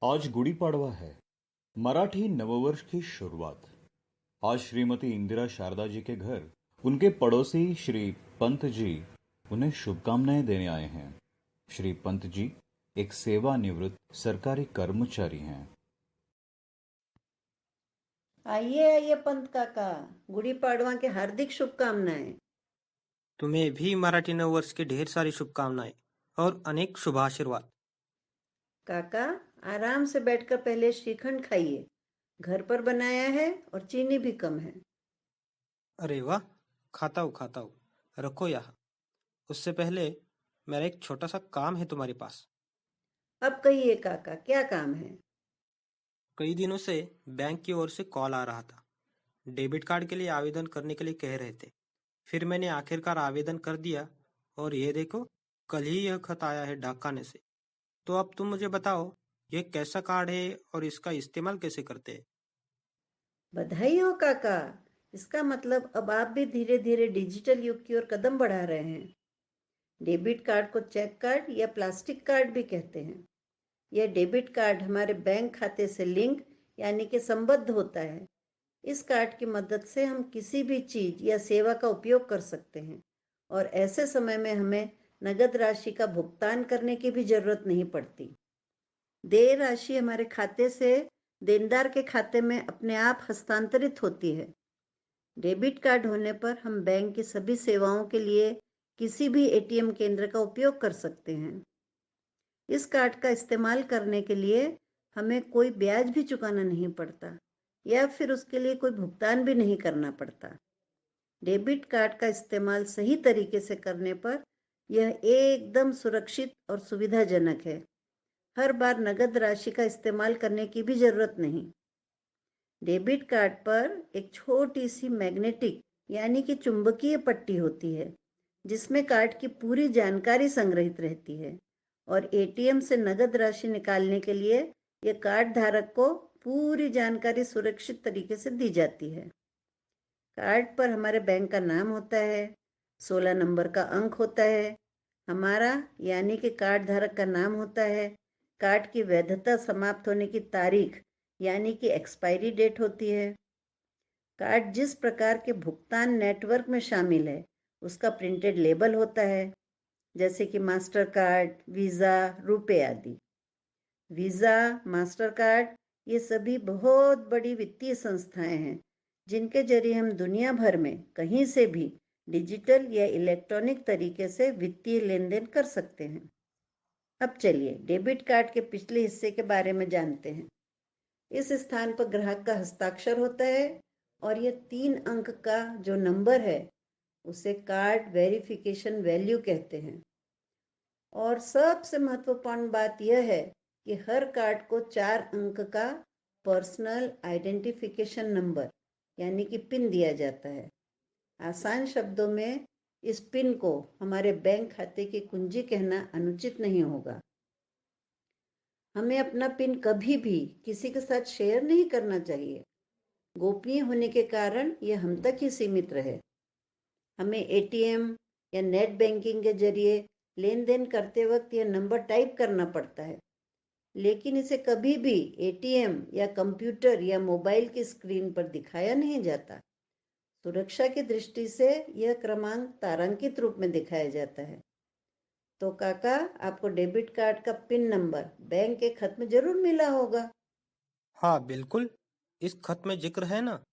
आज गुड़ी पाड़वा है, मराठी नववर्ष की शुरुआत। आज श्रीमती इंदिरा शारदा जी के घर उनके पड़ोसी श्री पंत जी उन्हें शुभकामनाएं देने आए हैं। श्री पंत जी एक सेवानिवृत्त सरकारी कर्मचारी हैं। आइए आइए पंत काका, गुड़ी पाड़वा के हार्दिक शुभकामनाएं। तुम्हें भी मराठी नववर्ष की ढेर सारी शुभकामनाएं और अनेक शुभाशीर्वाद। काका, आराम से बैठकर पहले श्रीखंड खाइए। घर पर बनाया है और चीनी भी कम है। अरे वाह, खाता हूँ, रखो यहाँ। उससे पहले मेरा एक छोटा सा काम है तुम्हारे पास। अब कहिए काका, क्या काम है? कई दिनों से बैंक की ओर से कॉल आ रहा था। डेबिट कार्ड के लिए आवेदन करने के लिए कह रहे थे। फिर मैंने आखिरकार आवेदन कर दिया और ये देखो, कल ही यह खत आया है डाकखाने से। तो अब तुम मुझे बताओ, यह कैसा कार्ड है और इसका इस्तेमाल कैसे करते हैं? बधाई हो काका। इसका मतलब अब आप भी धीरे धीरे डिजिटल युग की ओर कदम बढ़ा रहे हैं। डेबिट कार्ड को चेक कार्ड या प्लास्टिक कार्ड भी कहते हैं। यह डेबिट कार्ड हमारे बैंक खाते से लिंक यानी कि संबद्ध होता है। इस कार्ड की मदद से हम किसी भी चीज या सेवा का उपयोग कर सकते हैं और ऐसे समय में हमें नगद राशि का भुगतान करने की भी जरूरत नहीं पड़ती। देय राशि हमारे खाते से देनदार के खाते में अपने आप हस्तांतरित होती है। डेबिट कार्ड होने पर हम बैंक की सभी सेवाओं के लिए किसी भी एटीएम केंद्र का उपयोग कर सकते हैं। इस कार्ड का इस्तेमाल करने के लिए हमें कोई ब्याज भी चुकाना नहीं पड़ता या फिर उसके लिए कोई भुगतान भी नहीं करना पड़ता। डेबिट कार्ड का इस्तेमाल सही तरीके से करने पर यह एकदम सुरक्षित और सुविधाजनक है। हर बार नगद राशि का इस्तेमाल करने की भी जरूरत नहीं। डेबिट कार्ड पर एक छोटी सी मैग्नेटिक यानी कि चुंबकीय पट्टी होती है जिसमें कार्ड की पूरी जानकारी संग्रहित रहती है और एटीएम से नगद राशि निकालने के लिए यह कार्ड धारक को पूरी जानकारी सुरक्षित तरीके से दी जाती है। कार्ड पर हमारे बैंक का नाम होता है, 16 नंबर का अंक होता है, हमारा यानी कि कार्ड धारक का नाम होता है, कार्ड की वैधता समाप्त होने की तारीख यानी कि एक्सपायरी डेट होती है। कार्ड जिस प्रकार के भुगतान नेटवर्क में शामिल है उसका प्रिंटेड लेबल होता है, जैसे कि मास्टर कार्ड, वीज़ा, रुपए आदि। वीज़ा, मास्टर कार्ड ये सभी बहुत बड़ी वित्तीय संस्थाएं हैं जिनके जरिए हम दुनिया भर में कहीं से भी डिजिटल या इलेक्ट्रॉनिक तरीके से वित्तीय लेन देन कर सकते हैं। अब चलिए डेबिट कार्ड के पिछले हिस्से के बारे में जानते हैं। इस स्थान पर ग्राहक का हस्ताक्षर होता है और यह 3 अंक का जो नंबर है उसे कार्ड वेरिफिकेशन वैल्यू कहते हैं। और सबसे महत्वपूर्ण बात यह है कि हर कार्ड को 4 अंक का पर्सनल आइडेंटिफिकेशन नंबर यानी कि पिन दिया जाता है। आसान शब्दों में इस पिन को हमारे बैंक खाते की कुंजी कहना अनुचित नहीं होगा। हमें अपना पिन कभी भी किसी के साथ शेयर नहीं करना चाहिए। गोपनीय होने के कारण यह हम तक ही सीमित रहे। हमें एटीएम या नेट बैंकिंग के जरिए लेन देन करते वक्त यह नंबर टाइप करना पड़ता है, लेकिन इसे कभी भी एटीएम या कंप्यूटर या मोबाइल की स्क्रीन पर दिखाया नहीं जाता। सुरक्षा की दृष्टि से यह क्रमांक तारांकित रूप में दिखाया जाता है। तो काका, आपको डेबिट कार्ड का पिन नंबर बैंक के खत में जरूर मिला होगा। हाँ बिल्कुल, इस खत में जिक्र है ना,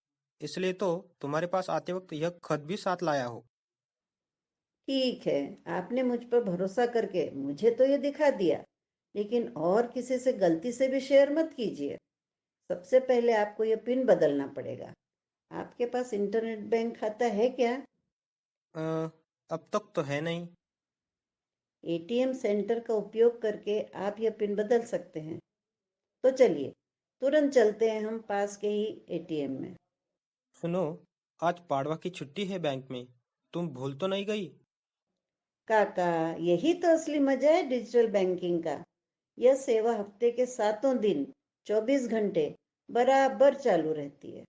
इसलिए तो तुम्हारे पास आते वक्त यह खत भी साथ लाया हो। ठीक है, आपने मुझ पर भरोसा करके मुझे तो ये दिखा दिया, लेकिन और किसी से गलती से भी शेयर मत कीजिए। सबसे पहले आपको ये पिन बदलना पड़ेगा। आपके पास इंटरनेट बैंक खाता है क्या? अ, अब तक तो है नहीं। एटीएम सेंटर का उपयोग करके आप यह पिन बदल सकते हैं। तो चलिए तुरंत चलते हैं हम पास के ही एटीएम में। सुनो, आज पाड़वा की छुट्टी है बैंक में, तुम भूल तो नहीं गई? काका, यही तो असली मजा है डिजिटल बैंकिंग का। यह सेवा हफ्ते के 7 दिन 24 घंटे बराबर चालू रहती है।